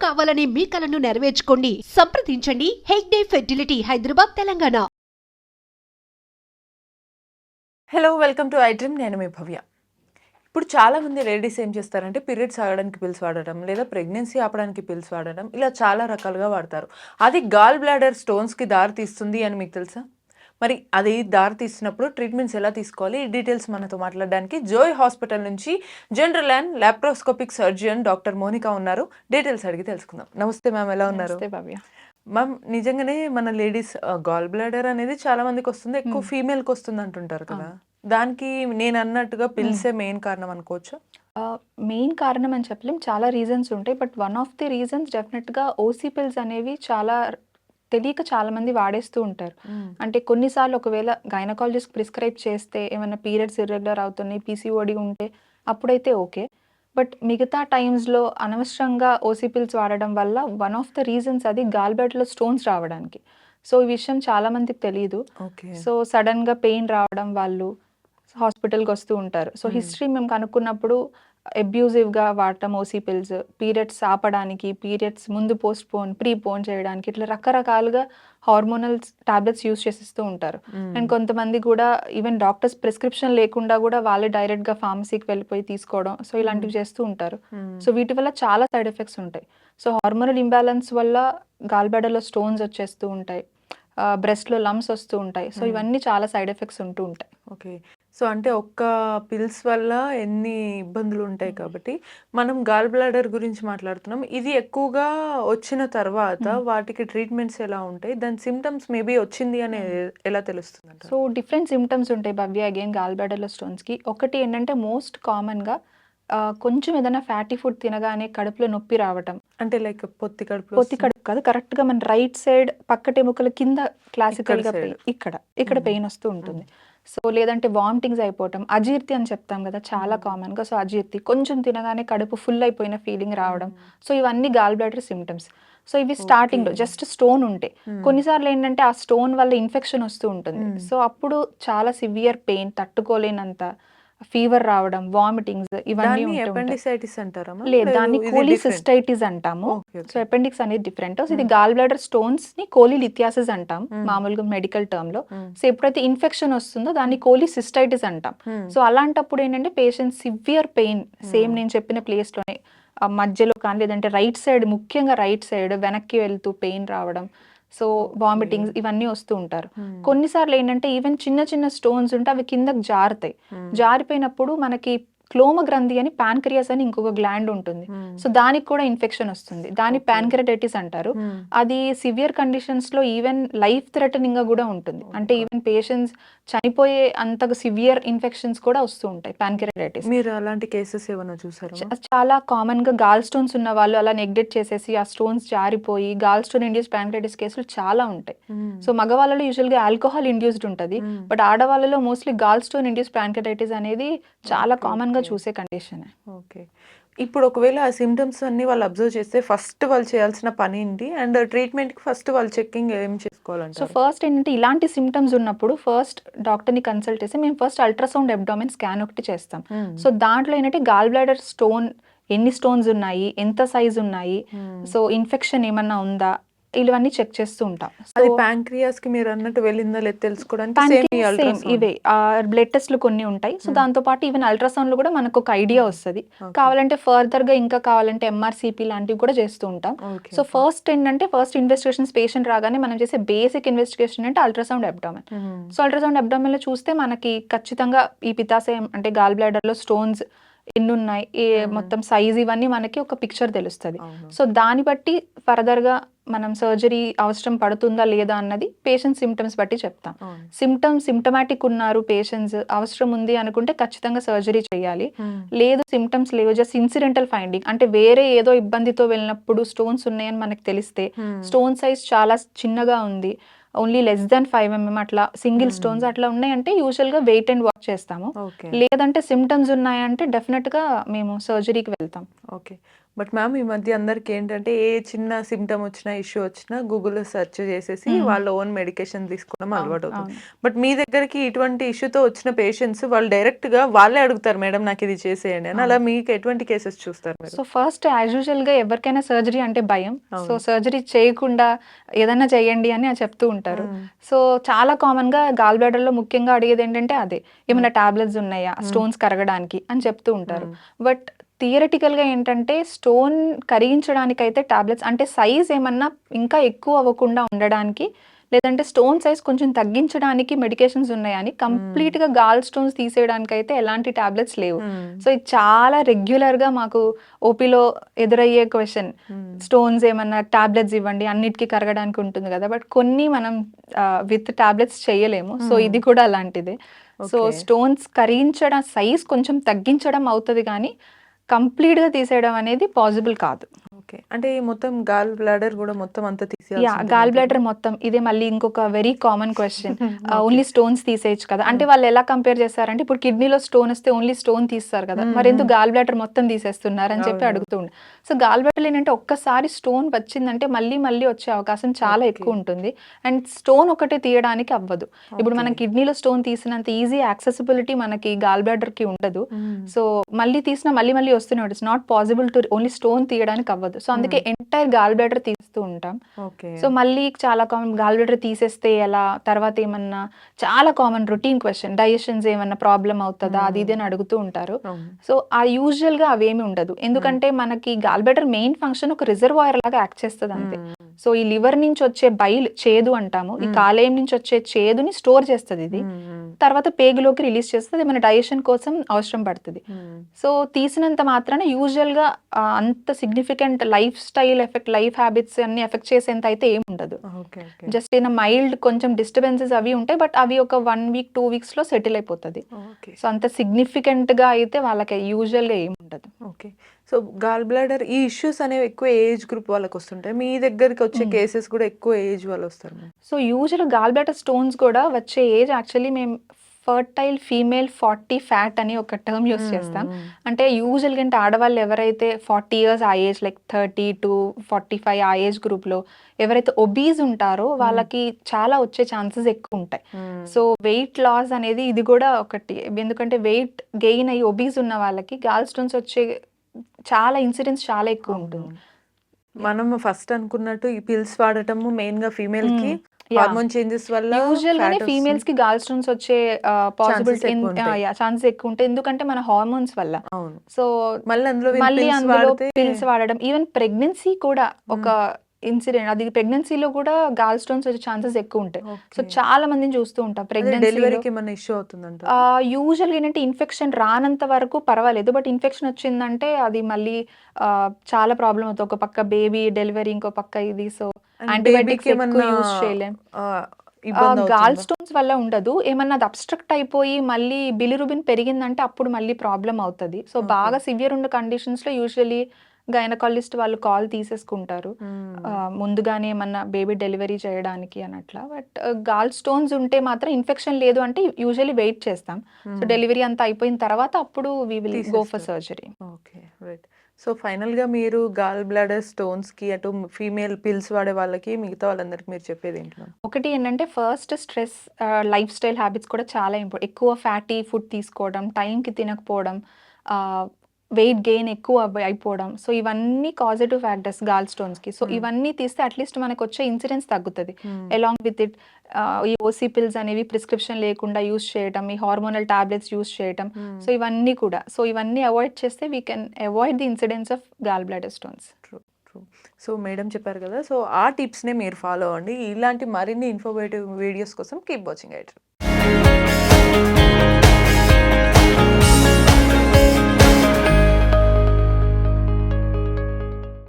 కావాలని మీ కలను నెరవేర్చుకోండి. సంప్రదించండి Hegde fertility, Hyderabad, Telangana. Hello, welcome to I dream. నేను మీ భవ్య. ఇప్పుడు చాలామంది లేడీస్ ఏం చేస్తారంటే పీరియడ్స్ ఆగడానికి పిల్స్ వాడటం, లేదా ప్రెగ్నెన్సీ ఆపడానికి పిల్స్ వాడటం, ఇలా చాలా రకాలుగా వాడతారు. అది గాల్ బ్లాడర్ స్టోన్స్కి దారి తీస్తుంది అని మీకు తెలుసా? మరి అది దారి తీసినప్పుడు ట్రీట్మెంట్స్ ఎలా తీసుకోవాలి, ఈ డీటెయిల్స్ మనతో మాట్లాడడానికి జోయ్ హాస్పిటల్ నుంచి general and laparoscopic surgeon doctor Monika ఉన్నారు. డీటెయిల్స్ అడిగి తెలుసుకుందాం. నమస్తే మ్యామ్, ఎలా ఉన్నారు? నమస్తే భవ్య. మ్యామ్, నిజంగానే మన లేడీస్ గాల్ బ్లాడర్ అనేది చాలా మందికి వస్తుంది, ఎక్కువ ఫీమేల్కి వస్తుంది అంటుంటారు కదా. దానికి నేను అన్నట్టుగా పిల్సే మెయిన్ కారణం అనుకోవచ్చు. మెయిన్ కారణం అని చెప్పలేం, చాలా రీజన్స్ ఉంటాయి. But one of the reasons డెఫినెట్గా ఓసీ పిల్స్ అనేవి చాలా తెలియక చాలా మంది వాడేస్తూ ఉంటారు. అంటే కొన్నిసార్లు ఒకవేళ గైనకాలజిస్ట్ ప్రిస్క్రైబ్ చేస్తే ఏమైనా పీరియడ్స్ ఇర్రెగ్యులర్ అవుతున్నాయి, పీసీఓడి ఉంటే అప్పుడైతే ఓకే. బట్ మిగతా టైమ్స్లో అనవసరంగా ఓసీ పిల్స్ వాడడం వల్ల వన్ ఆఫ్ ద రీజన్స్ అది గాల్ బ్లాడర్లో స్టోన్స్ రావడానికి. సో ఈ విషయం చాలా మందికి తెలియదు. సో సడన్గా పెయిన్ రావడం వాళ్ళు హాస్పిటల్కి వస్తూ ఉంటారు. సో హిస్టరీ మేము కనుక్కున్నప్పుడు అబ్యూజివ్గా వాడటం ఓసీ పిల్స్, పీరియడ్స్ ఆపడానికి, పీరియడ్స్ ముందు ప్రీపోన్ చేయడానికి, ఇట్లా రకరకాలుగా హార్మోనల్ టాబ్లెట్స్ యూస్ చేసిస్తూ ఉంటారు. అండ్ కొంతమంది కూడా ఈవెన్ డాక్టర్స్ ప్రిస్క్రిప్షన్ లేకుండా కూడా వాళ్ళే డైరెక్ట్గా ఫార్మసీకి వెళ్ళిపోయి తీసుకోవడం, సో ఇలాంటివి చేస్తూ ఉంటారు. సో వీటి వల్ల చాలా సైడ్ ఎఫెక్ట్స్ ఉంటాయి. సో హార్మోనల్ ఇంబ్యాలెన్స్ వల్ల గాల్ బ్లాడర్లో స్టోన్స్ వచ్చేస్తూ ఉంటాయి, బ్రెస్ట్లో లమ్స్ వస్తూ ఉంటాయి. సో ఇవన్నీ చాలా సైడ్ ఎఫెక్ట్స్ ఉంటూ ఉంటాయి. ఓకే. సో అంటే ఒక్క పిల్స్ వల్ల ఎన్ని ఇబ్బందులు ఉంటాయి కాబట్టి మనం గాల్ బ్లాడర్ గురించి మాట్లాడుతున్నాం. ఇది ఎక్కువగా వచ్చిన తర్వాత వాటికి ట్రీట్మెంట్స్ ఎలా ఉంటాయి, దాని సిమ్టమ్స్ మేబీ వచ్చింది అని ఎలా తెలుస్తుంది? సో డిఫరెంట్ సిమ్టమ్స్ ఉంటాయి భవ్య అగైన్ గాల్ బ్లాడర్లో స్టోన్స్కి. ఒకటి ఏంటంటే మోస్ట్ కామన్గా కొంచెం ఏదైనా ఫ్యాటీ ఫుడ్ తినగానే కడుపులో నొప్పి రావటం. అంటే లైక్ పొత్తి కడుపు కాదు, కరెక్ట్గా మన రైట్ సైడ్ పక్కటెముకల కింద క్లాసికల్గా పెయిన్, ఇక్కడ పెయిన్ వస్తూ ఉంటుంది. సో లేదంటే వామిటింగ్స్ అయిపోవటం, అజీర్తి అని చెప్తాం కదా చాలా కామన్గా. సో అజీర్తి, కొంచెం తినగానే కడుపు ఫుల్ అయిపోయిన ఫీలింగ్ రావడం. సో ఇవన్నీ గాల్ బ్లాడర్ సిమ్టమ్స్. సో ఇవి స్టార్టింగ్లో జస్ట్ స్టోన్ ఉంటే. కొన్నిసార్లు ఏంటంటే ఆ స్టోన్ వల్ల ఇన్ఫెక్షన్ వస్తూ ఉంటుంది. సో అప్పుడు చాలా సివియర్ పెయిన్, తట్టుకోలేనంత ఫీవర్ రావడం, వామిటింగ్స్, ఇవన్నీ లేదు, దాన్ని కోలిసిస్టైటిస్ అంటాము. సో అపెండిక్స్ అనేది డిఫరెంట్. సో ఇది గాల్ బ్లాడర్ స్టోన్స్ ని కోలిలిథియాసిస్ అంటాం మామూలుగా మెడికల్ టర్మ్ లో. సో ఎప్పుడైతే ఇన్ఫెక్షన్ వస్తుందో దాన్ని కోలిసిస్టైటిస్ అంటాం. సో అలాంటప్పుడు ఏంటంటే పేషెంట్ సివియర్ పెయిన్, సేమ్ నేను చెప్పిన ప్లేస్ లోనే మధ్యలో కానీ లేదంటే రైట్ సైడ్, ముఖ్యంగా రైట్ సైడ్ వెనక్కి వెళ్తూ పెయిన్ రావడం, సో వామిటింగ్స్, ఇవన్నీ వస్తూ ఉంటారు. కొన్నిసార్లు ఏంటంటే ఈవెన్ చిన్న చిన్న స్టోన్స్ ఉంటే అవి కిందకి జారుతాయి. జారిపోయినప్పుడు మనకి క్లోమ గ్రంథి అని ప్యాన్క్రియాస్ అని ఇంకొక గ్లాండ్ ఉంటుంది. సో దానికి కూడా ఇన్ఫెక్షన్ వస్తుంది, దాన్ని ప్యాన్క్రియాటైటిస్ అంటారు. అది సివియర్ కండిషన్స్ లో ఈవెన్ లైఫ్ థ్రెటనింగ్ గా కూడా ఉంటుంది. అంటే ఈవెన్ పేషెంట్స్ చనిపోయే అంత సివియర్ ఇన్ఫెక్షన్స్ కూడా వస్తూ ఉంటాయి ప్యాన్క్రియాటైటిస్. మీరు అలాంటి కేసెస్ ఏమైనా చూసారా? చాలా కామన్ గా గాల్ స్టోన్స్ ఉన్న వాళ్ళు అలా నెగ్లెక్ట్ చేసేసి ఆ స్టోన్స్ జారిపోయి గాల్ స్టోన్ ఇండ్యూస్ ప్యాన్క్రియాటైటిస్ కేసులు చాలా ఉంటాయి. సో మగవాళ్ళలో యూజువల్ గా ఆల్కహాల్ ఇండ్యూస్డ్ ఉంటుంది, బట్ ఆడవాళ్ళలో mostly gallstone induced pancreatitis అనేది చాలా కామన్ గా చూసే కండిషన్. ఓకే. ఇప్పుడు ఒకవేళ ఆ సిమ్టమ్స్ అన్ని వాళ్ళు అబ్జర్వ్ చేస్తే ఫస్ట్ వాళ్ళు చేయాల్సిన పని ఏంటి, అండ్ ట్రీట్మెంట్ కి ఫస్ట్ వాళ్ళు చెకింగ్ ఏం చేసుకోవాలంటే? సో ఫస్ట్ ఏంటంటే ఇలాంటి సిమ్టమ్స్ ఉన్నప్పుడు ఫస్ట్ డాక్టర్ని కన్సల్ట్ చేసి మేము ఫస్ట్ అల్ట్రాసౌండ్ అబ్డామిన్ స్కాన్ ఒకటి చేస్తాం. సో దాంట్లో ఏంటంటే గాల్ బ్లాడర్ స్టోన్ ఎన్ని స్టోన్స్ ఉన్నాయి, ఎంత సైజ్ ఉన్నాయి, సో ఇన్ఫెక్షన్ ఏమన్నా ఉందా, ఇవన్నీ చెక్ చేస్తూ ఉంటాం. అది ప్యాంక్రియాస్ కి మీరు అన్నట్టు వెళ్ళిందో లేదో తెలుసుకోవడానికి ఇవే బ్లడ్ టెస్ట్లు కొన్ని ఉంటాయి. సో దాంతో పాటు ఈవెన్ అల్ట్రాసౌండ్ లో కూడా మనకు ఒక ఐడియా వస్తుంది. కావాలంటే ఫర్దర్ గా ఇంకా కావాలంటే ఎంఆర్సిపి లాంటివి కూడా చేస్తూ ఉంటాం. సో ఫస్ట్ ఏంటంటే ఫస్ట్ ఇన్వెస్టిగేషన్స్ పేషెంట్ రాగానే మనం చేసే బేసిక్ ఇన్వెస్టిగేషన్ అంటే ultrasound abdomen. So ultrasound abdomen లో చూస్తే మనకి ఖచ్చితంగా ఈ పిత్తాశయం అంటే గాల్ బ్లాడర్ లో స్టోన్స్ ఎన్ని ఉన్నాయి, మొత్తం సైజ్, ఇవన్నీ మనకి ఒక పిక్చర్ తెలుస్తుంది. సో దాన్ని బట్టి ఫర్దర్ గా మనం సర్జరీ అవసరం పడుతుందా లేదా అన్నది పేషెంట్ సిమ్టమ్స్ బట్టి చెప్తాం. సిమ్టమాటిక్ ఉన్నారు పేషెంట్స్, అవసరం ఉంది అనుకుంటే ఖచ్చితంగా సర్జరీ చేయాలి. లేదు సిమ్టమ్స్ లేవు, జస్ట్ ఇన్సిడెంటల్ ఫైండింగ్ అంటే వేరే ఏదో ఇబ్బందితో వెళ్ళినప్పుడు స్టోన్స్ ఉన్నాయని మనకు తెలిస్తే, స్టోన్ సైజ్ చాలా చిన్నగా ఉంది, ఓన్లీ లెస్ దెన్ 5 mm అట్లా సింగిల్ స్టోన్స్ అట్లా ఉన్నాయంటే యూజువల్ గా వెయిట్ అండ్ వాచ్ చేస్తాము. లేదంటే సిమ్టమ్స్ ఉన్నాయంటే డెఫినెట్ గా మేము సర్జరీకి వెళ్తాం. ఓకే. బట్ మ్యామ్ ఈ మధ్య అందరికి ఏంటంటే ఏ చిన్న సిమ్టమ్ వచ్చినా ఇష్యూ వచ్చినా గూగుల్లో సెర్చ్ చేసేసి వాళ్ళ ఓన్ మెడికేషన్ తీసుకోవడం అలవాటు అవుతుంది. బట్ మీ దగ్గరికి ఇటువంటి ఇష్యూతో వచ్చిన పేషెంట్స్ వాళ్ళు డైరెక్ట్గా వాళ్ళే అడుగుతారు, మేడం నాకు ఇది చేసేయండి అని. అలా మీకు ఎటువంటి కేసెస్ చూస్తారు మీరు? సో ఫస్ట్ యాజ్ యూజువల్గా ఎవరికైనా సర్జరీ అంటే భయం. సో అవును. సర్జరీ చేయకుండా ఏదైనా చేయండి అని చెప్తూ ఉంటారు. సో చాలా కామన్గా గాల్ బ్లాడర్లో ముఖ్యంగా అడిగేది ఏంటంటే అదే, ఏమైనా టాబ్లెట్స్ ఉన్నాయా స్టోన్స్ కరగడానికి అని చెప్తూ ఉంటారు. బట్ థియరటికల్గా ఏంటంటే స్టోన్ కరిగించడానికైతే టాబ్లెట్స్ అంటే సైజ్ ఏమన్నా ఇంకా ఎక్కువ అవ్వకుండా ఉండడానికి, లేదంటే స్టోన్ సైజ్ కొంచెం తగ్గించడానికి మెడికేషన్స్ ఉన్నాయని, కంప్లీట్గా గాల్ స్టోన్స్ తీసేయడానికి అయితే ఎలాంటి టాబ్లెట్స్ లేవు. సో ఇది చాలా రెగ్యులర్గా మాకు ఓపీలో ఎదురయ్యే క్వశ్చన్, స్టోన్స్ ఏమన్నా టాబ్లెట్స్ ఇవ్వండి అన్నిటికీ కరగడానికి ఉంటుంది కదా, బట్ కొన్ని మనం విత్ టాబ్లెట్స్ చేయలేము. సో ఇది కూడా అలాంటిదే. సో స్టోన్స్ కరిగించడం సైజ్ కొంచెం తగ్గించడం అవుతుంది కానీ కంప్లీట్గా తీసేయడం అనేది పాసిబుల్ కాదు. ఓకే, అంటే ఈ మొత్తం గాల్ బ్లాడర్ కూడా మొత్తం అంతా యా గాల్ బ్లాడర్ మొత్తం ఇదే మళ్ళీ ఇంకొక very common question, only stones తీసేయచ్చు కదా అంటే వాళ్ళు ఎలా కంపేర్ చేస్తారంటే ఇప్పుడు కిడ్నీలో స్టోన్ వస్తే ఓన్లీ స్టోన్ తీస్తారు కదా, మరి ఎందుకు గాల్ బ్లాడర్ మొత్తం తీసేస్తున్నారు అని చెప్పి అడుగుతుండే. సో గాల్ బ్లాడర్ ఏంటంటే ఒక్కసారి స్టోన్ వచ్చిందంటే మళ్ళీ మళ్ళీ వచ్చే అవకాశం చాలా ఎక్కువ ఉంటుంది. అండ్ స్టోన్ ఒకటే తీయడానికి అవ్వదు. ఇప్పుడు మనం కిడ్నీలో స్టోన్ తీసినంత ఈజీ యాక్సెసిబిలిటీ మనకి గాల్ బ్లాడర్ కి ఉండదు. సో మళ్ళీ తీసినా మళ్ళీ మళ్ళీ వస్తూనే ఉంటుంది. It's not possible to only stone తీయడానికి అవ్వదు. సో అందుకే ఎంటైర్ గాల్ బ్లాడర్ తీస్తూ ఉంటాం. సో మళ్ళీ చాలా కామన్ గాల్ బ్లాడర్ తీసేస్తే ఎలా, తర్వాత ఏమన్నా చాలా కామన్ రొటీన్ క్వశ్చన్, డైజెషన్స్ ఏమన్నా ప్రాబ్లం అవుతుందా అది ఇది అని అడుగుతూ ఉంటారు. సో ఆ యూజువల్ గా అవేమి ఉండదు, ఎందుకంటే మనకి గాల్ బ్లాడర్ మెయిన్ ఫంక్షన్ ఒక రిజర్వాయర్ లాగా యాక్ట్ చేస్తుంది అంతే. సో ఈ లివర్ నుంచి వచ్చే బైల్ చేదు అంటాము, ఈ కాలేయం నుంచి వచ్చే చేదుని స్టోర్ చేస్తుంది ఇది, తర్వాత పేగులోకి రిలీజ్ చేస్తుంది, మన డైజెషన్ కోసం అవసరం పడుతుంది. సో తీసినంత మాత్రాన యూజువల్ గా అంత significant life style effect, life habits అన్ని ఎఫెక్ట్ చేసేంత అయితే ఏమి ఉండదు. జస్ట్ ఏమైనా మైల్డ్ కొంచెం డిస్టర్బెన్సెస్ అవి ఉంటాయి, బట్ అవి ఒక 1 week 2 weeks లో సెటిల్ అయిపోతుంది. సో అంత సిగ్నిఫికెంట్ గా అయితే వాళ్ళకి యూజువల్ గా ఏమి ఉండదు. ఓకే, సో గాల్ బ్లాడర్ ఈ ఇష్యూస్ అనేవి ఎక్కువ ఏజ్ గ్రూప్ వాళ్ళకి వస్తుంటాయి. మీ దగ్గరికి వచ్చే కేసెస్ కూడా ఎక్కువ ఏజ్ వాళ్ళు వస్తారు. So usual gall bladder stones కూడా వచ్చే ఏజ్ యాక్చువల్లీ మేము ఫర్టైల్ ఫీమేల్ 40 ఫ్యాట్ అని ఒక టర్మ్ యూస్ చేస్తాం. అంటే యూజువల్గా అంటే ఆడవాళ్ళు ఎవరైతే 40 years ఆ ఏజ్, లైక్ 30 to 45 ఆ ఏజ్ గ్రూప్లో ఎవరైతే ఒబీస్ ఉంటారో వాళ్ళకి చాలా వచ్చే ఛాన్సెస్ ఎక్కువ ఉంటాయి. సో వెయిట్ లాస్ అనేది ఇది కూడా ఒకటి, ఎందుకంటే వెయిట్ గెయిన్ అయ్యి ఒబీస్ ఉన్న వాళ్ళకి గాల్ స్టోన్స్ వచ్చే చాలా ఇన్సిడెన్స్ చాలా ఎక్కువ ఉంటుంది. మనం ఫస్ట్ అనుకున్నట్టు ఈ పిల్స్ వాడటము మెయిన్ గా ఫీమేల్ కి హార్మోన్ చేంజెస్ వల్ల యూజువల్ గానే ఫీమేల్స్ కి గాల్ స్టోన్స్ వచ్చే పాసిబిలిటీ ఛాన్సెస్ ఎక్కువ ఉంటాయి, ఎందుకంటే మన హార్మోన్స్ వల్ల. సో మళ్ళీ అందులో పిల్స్ వాడడం, ఈవెన్ ప్రెగ్నెన్సీ కూడా ఒక ఇన్సిడెంట్, అది ప్రెగ్నెన్సీలో కూడా గాల్ స్టోన్స్ వచ్చే ఛాన్సెస్ ఎక్కువ ఉంటాయి. సో చాలా మందిని చూస్తూ ఉంటాం ప్రెగ్నెన్సీకి. యూజువల్గా ఏంటంటే ఇన్ఫెక్షన్ రానంత వరకు పర్వాలేదు, బట్ ఇన్ఫెక్షన్ వచ్చిందంటే అది మళ్ళీ చాలా ప్రాబ్లం అవుతుంది. ఒక పక్క బేబీ డెలివరీ, ఇంకో పక్క ఇది. సో యాంటీబయాటిక్స్ ఎక్కువ యూజ్ చేయలేం. గాల్ స్టోన్స్ వల్ల ఉండదు, ఏమన్నా అది అబ్స్ట్రక్ట్ అయిపోయి మళ్ళీ బిలిరుబిన్ పెరిగిందంటే అప్పుడు మళ్ళీ ప్రాబ్లం అవుతుంది. సో బాగా సివియర్ ఉన్న కండిషన్స్ లో యూజువల్లీ గైనకాలజిస్ట్ వాళ్ళు కాల్ తీసేసుకుంటారు ముందుగానే ఏమన్నా బేబీ డెలివరీ చేయడానికి అని అట్లా. బట్ గాల్ స్టోన్స్ ఉంటే మాత్రం ఇన్ఫెక్షన్ లేదు అంటే యూజువల్లీ వెయిట్ చేస్తాం. సో డెలివరీ అంతా అయిపోయిన తర్వాత అప్పుడు we will go for surgery. Okay, right. So ఫైనల్గా మీరు గాల్ బ్లాడర్ స్టోన్స్కి అటు ఫీమేల్ పిల్స్ వాడే వాళ్ళకి మిగతా వాళ్ళందరికీ మీరు చెప్పేది ఏంటి? ఒకటి ఏంటంటే first stress, life style habits కూడా చాలా ఇంపార్టెంట్. ఎక్కువ ఫ్యాటీ ఫుడ్ తీసుకోవడం, టైంకి తినకపోవడం, వెయిట్ గెయిన్ ఎక్కువ అయిపోవడం, సో ఇవన్నీ కాజిటివ్ ఫ్యాక్టర్స్ గాల్ స్టోన్స్కి. సో ఇవన్నీ తీస్తే అట్లీస్ట్ మనకు వచ్చే ఇన్సిడెన్స్ తగ్గుతుంది. అలాంగ్ విత్ ఇట్ ఈ ఓసీ పిల్స్ అనేవి ప్రిస్క్రిప్షన్ లేకుండా యూస్ చేయడం, ఈ హార్మోనల్ టాబ్లెట్స్ యూస్ చేయడం, సో ఇవన్నీ కూడా, సో ఇవన్నీ అవాయిడ్ చేస్తే we can avoid the incidence of gall bladder stones. So madam చెప్పారు కదా, సో ఆ టిప్స్నే మీరు ఫాలో అవ్వండి. ఇలాంటి మరిన్ని ఇన్ఫర్మేటివ్ వీడియోస్ కోసం కీప్ వాచింగ్ ఐడ్రీమ్.